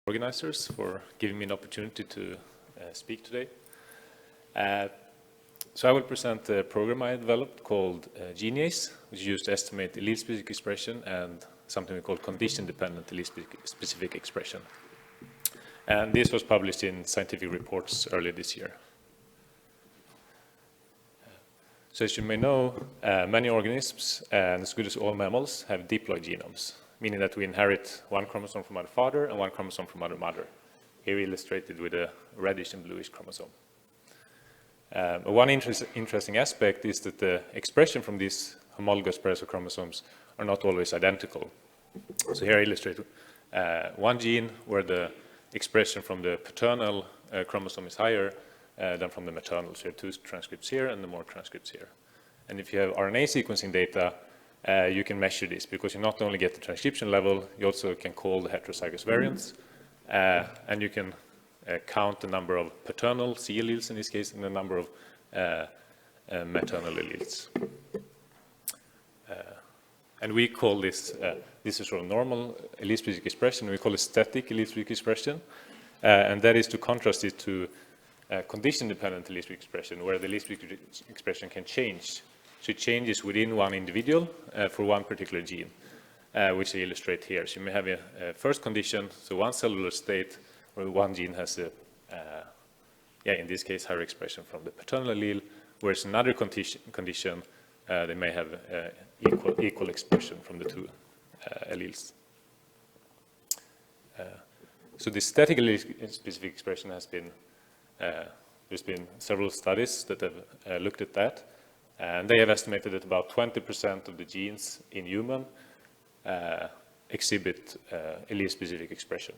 organizers for giving me an opportunity to speak today. So I will present a program I developed called GeneiASE, which is used to estimate allele-specific expression and something we call condition-dependent allele-specific expression. And this was published in Scientific Reports earlier this year. So as you may know, many organisms, and as good as all mammals, have diploid genomes, meaning that we inherit one chromosome from our father and one chromosome from our mother, here illustrated with a reddish and bluish chromosome. One interesting aspect is that the expression from these homologous pairs of chromosomes are not always identical. So here I illustrate one gene where the expression from the paternal chromosome is higher than from the maternal. So you have two transcripts here and more transcripts here. And if you have RNA sequencing data, you can measure this because you not only get the transcription level, you also can call the heterozygous variants, and you can count the number of paternal C alleles in this case and the number of maternal alleles. And we call this, this is sort of normal allele-specific expression, we call it static allele-specific expression, and that is to contrast it to condition-dependent allele-specific expression, where the allele-specific expression can change. So it changes within one individual for one particular gene, which I illustrate here. So you may have a first condition, so one cellular state where one gene has a, in this case, higher expression from the paternal allele, whereas another condition, they may have equal expression from the two alleles. So the static allele-specific expression has been, there's been several studies that have looked at that, and they have estimated that about 20% of the genes in human exhibit allele-specific expression.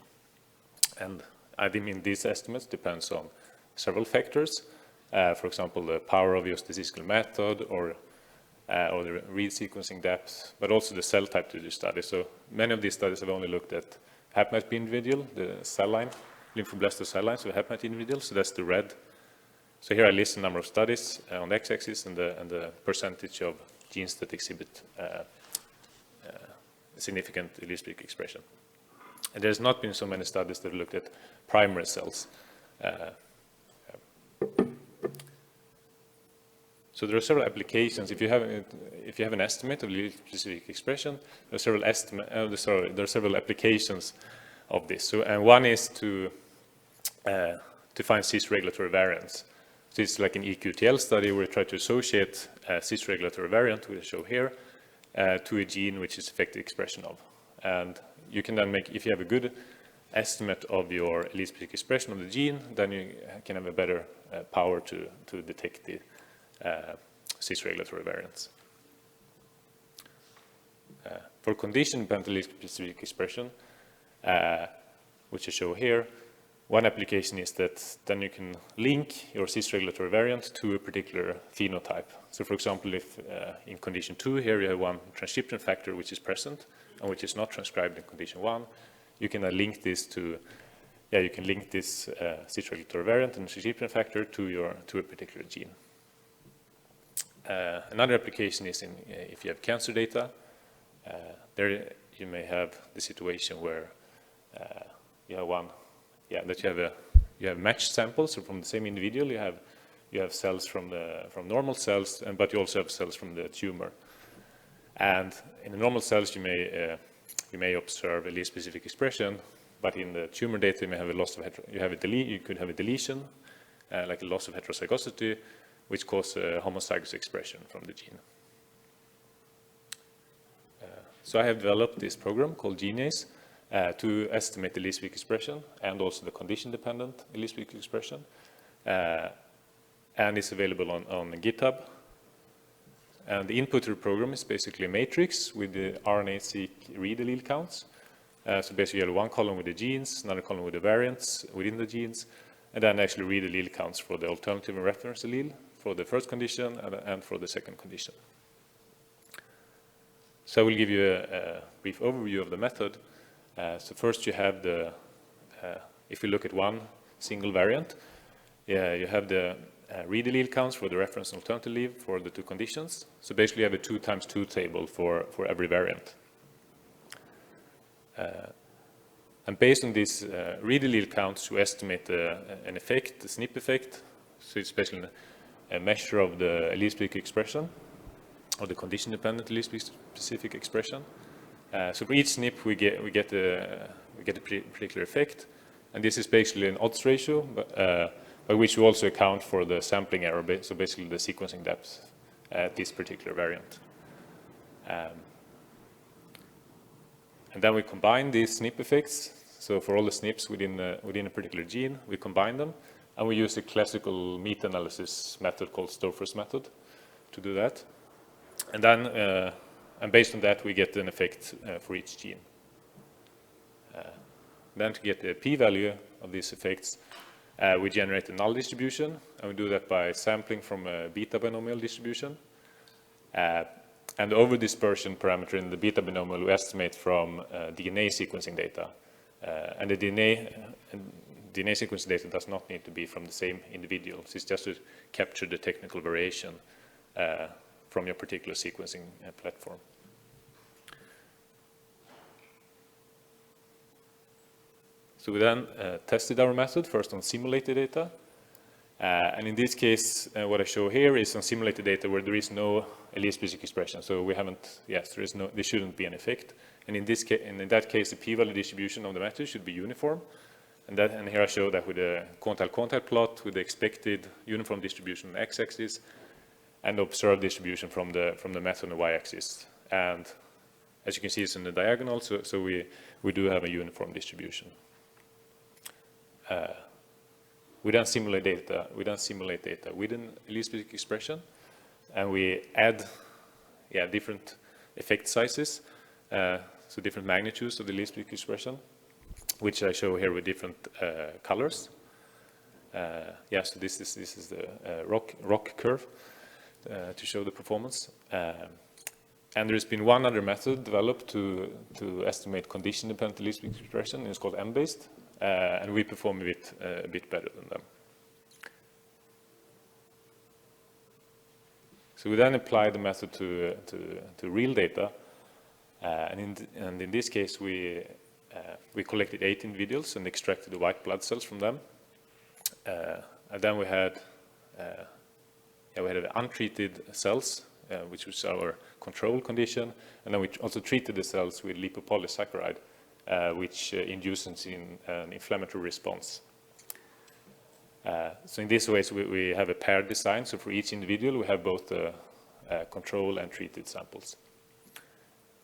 And I mean, these estimates depends on several factors. For example, the power of your statistical method or the read sequencing depth, but also the cell type to the study. So many of these studies have only looked at haplotype individual, the cell line, lymphoblastic cell lines of haplotype individual, so that's the red. So here I list the number of studies on the x-axis and the percentage of genes that exhibit significant allele-specific expression. And there's not been so many studies that have looked at primary cells. So there are several applications. If you have an estimate of allele-specific expression, there are several applications of this. So, and one is to find cis-regulatory variants. So it's like an EQTL study where we try to associate a cis-regulatory variant, which I show here, to a gene which is affected expression of. And you can then make, if you have a good estimate of your allele-specific expression of the gene, then you can have a better power to detect the cis-regulatory variants. For condition-dependent allele-specific expression, which I show here, one application is that then you can link your cis-regulatory variant to a particular phenotype. So for example, if in condition 2 here you have one transcription factor which is present and which is not transcribed in condition 1, you can link this to, you can link this cis-regulatory variant and transcription factor to a particular gene. Another application is in if you have cancer data, there you may have the situation where you have one, that you have matched samples, so from the same individual you have cells from normal cells, but you also have cells from the tumor. And in the normal cells you may observe allele-specific expression, but in the tumor data you may have a loss of you could have a deletion, like a loss of heterozygosity, which causes homozygous expression from the gene. So I have developed this program called GeneiASE to estimate the allele-specific expression and also the condition-dependent allele-specific expression. And it's available on GitHub. And the input to the program is basically a matrix with the RNA-seq read allele counts. So basically you have one column with the genes, another column with the variants within the genes, and then actually read allele counts for the alternative and reference allele for the first condition and for the second condition. So I will give you a brief overview of the method. So first you have the, if you look at one single variant, you have the read allele counts for the reference and alternative allele for the two conditions. So basically you have a 2 times 2 table for every variant. And based on these read allele counts, we estimate an effect, the SNP effect. So it's basically a measure of the allele-specific expression, or the condition-dependent allele-specific expression. So for each SNP, we get a particular effect, and this is basically an odds ratio, by which we also account for the sampling error, so basically the sequencing depth at this particular variant. And then we combine these SNP effects. So for all the SNPs within a particular gene, we combine them, and we use a classical meta-analysis method called Stouffer's method to do that. And then, and based on that, we get an effect for each gene. Then to get the p-value of these effects, we generate a null distribution, and we do that by sampling from a beta binomial distribution. And the over-dispersion parameter in the beta binomial we estimate from DNA sequencing data. And the DNA sequencing data does not need to be from the same individuals. It's just to capture the technical variation from your particular sequencing platform. So we then tested our method first on simulated data. And in this case, what I show here is on simulated data where there is no allele-specific expression. So we haven't, yes, there shouldn't be an effect. And in that case, the p-value distribution of the method should be uniform. And here I show that with a quantile plot with the expected uniform distribution on the x-axis and observed distribution from the method on the y-axis. And as you can see, it's in the diagonal, so we do have a uniform distribution. We then simulate data with an allele-specific expression, and we add different effect sizes, so different magnitudes of the allele-specific expression, which I show here with different colors. So this is the rock curve to show the performance. And there's been one other method developed to estimate condition-dependent allele-specific expression. It's called M-based. And we perform a bit better than them. So we then apply the method to real data, and in this case we collected 8 individuals and extracted the white blood cells from them, and then we had untreated cells, which was our control condition, and then we also treated the cells with lipopolysaccharide, which induces an inflammatory response. So in this way, we have a paired design. So for each individual, we have both the control and treated samples.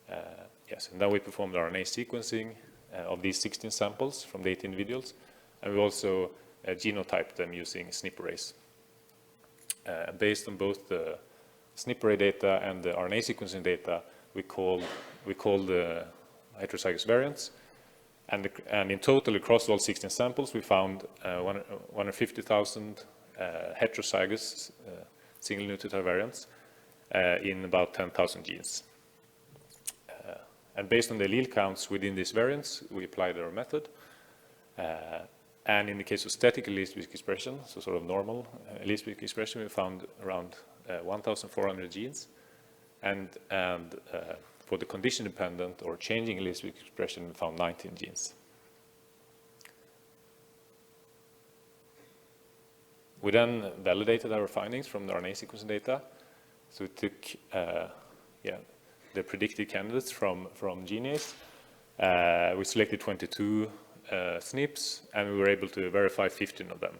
And then we performed RNA sequencing of these 16 samples from the 8 individuals, and we also genotyped them using SNP arrays. Based on both the SNP array data and the RNA sequencing data, we called the heterozygous variants, and in total across all 16 samples we found 150,000 heterozygous single nucleotide variants in about 10,000 genes. And based on the allele counts within these variants, we applied our method. And in the case of static allele-specific expression, so sort of normal allele-specific expression, we found around 1,400 genes, and for the condition-dependent or changing allele-specific expression, we found 19 genes. We then validated our findings from the RNA sequencing data. So we took the predicted candidates from GeneiASE. We selected 22 SNPs, and we were able to verify 15 of them.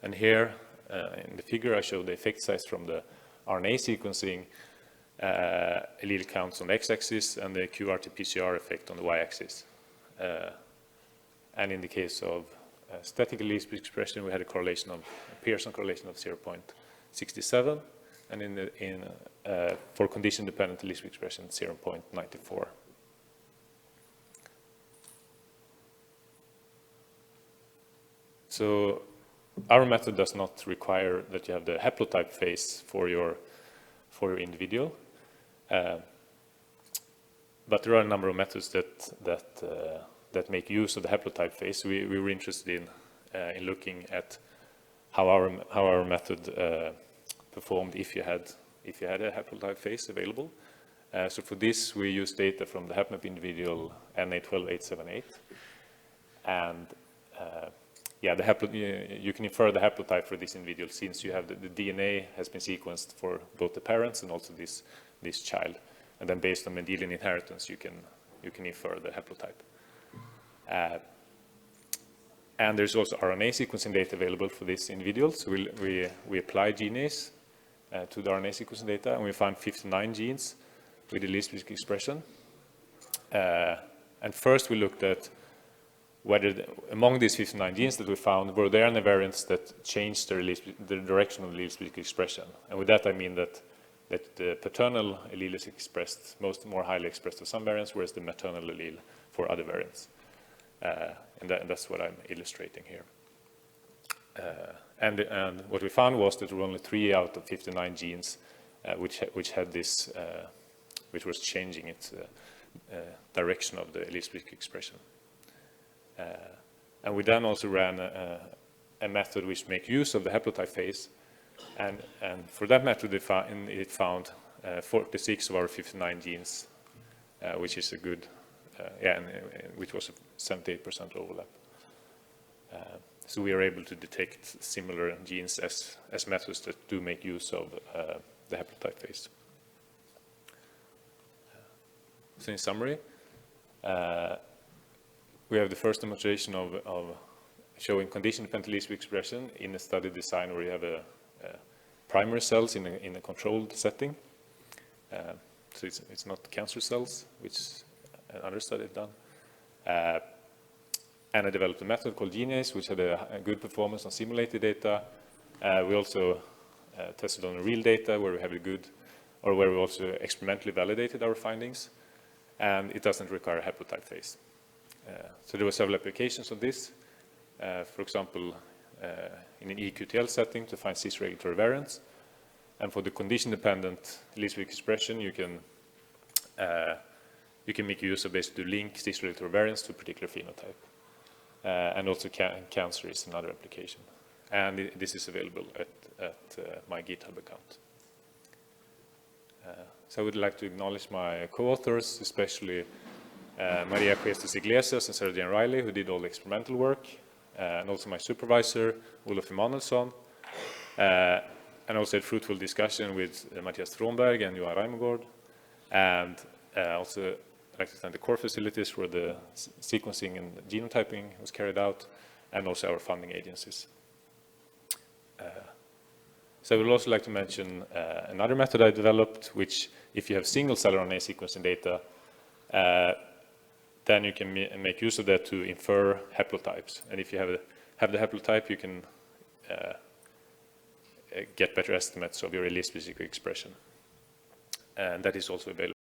And here in the figure, I show the effect size from the RNA sequencing allele counts on the x-axis and the RT-PCR effect on the y-axis. And in the case of static allele-specific expression, we had a Pearson correlation of 0.67, and for condition-dependent allele-specific expression, 0.94. So our method does not require that you have the haplotype phase for your individual. But there are a number of methods that make use of the haplotype phase. We were interested in looking at how our method performed if you had a haplotype phase available, So for this, we use data from the HapMap individual NA12878. And yeah, you can infer the haplotype for this individual since you have the DNA has been sequenced for both the parents and also this child. And then based on Mendelian inheritance, you can infer the haplotype. And there's also RNA sequencing data available for this individual. So we apply GeneiASE to the RNA sequencing data, and we found 59 genes with allele-specific expression. And first we looked at whether among these 59 genes that we found, were there any variants that changed the direction of allele-specific expression. And with that I mean that the paternal allele is expressed more highly expressed of some variants, whereas the maternal allele for other variants. And that's what I'm illustrating here. And what we found was that there were only 3 out of 59 genes which had this, which was changing its direction of the allele-specific expression. And we then also ran a method which makes use of the haplotype phase, and for that method it found 46 of our 59 genes, which is a good, which was a 78% overlap. So we are able to detect similar genes as methods that do make use of the haplotype phase. So in summary, we have the first demonstration of showing condition-dependent allele expression in a study design where you have primary cells in a controlled setting. So it's not cancer cells, which another study have done. And I developed a method called GeneiASE, which had a good performance on simulated data. We also tested on real data where we have a good, or where we also experimentally validated our findings. And it doesn't require a haplotype phase. So there were several applications of this. For example, in an EQTL setting to find cis-regulatory variants. And for the condition-dependent allele-specific expression, you can make use of basically link cis-regulatory variants to a particular phenotype. And also cancer is another application. And this is available at my GitHub account. So I would like to acknowledge my co-authors, especially Maria Cuestas Iglesias and Sarah Jane Riley, who did all the experimental work, and also my supervisor, Olof Emanuelsson, and also had fruitful discussion with Mattias Thronberg and Johan Reimegård, and also I'd like to thank the core facilities where the sequencing and genotyping was carried out, and also our funding agencies. So I would also like to mention another method I developed, which if you have single-cell RNA sequencing data, then you can make use of that to infer haplotypes. And if you have the haplotype, you can get better estimates of your allele-specific expression. And that is also available.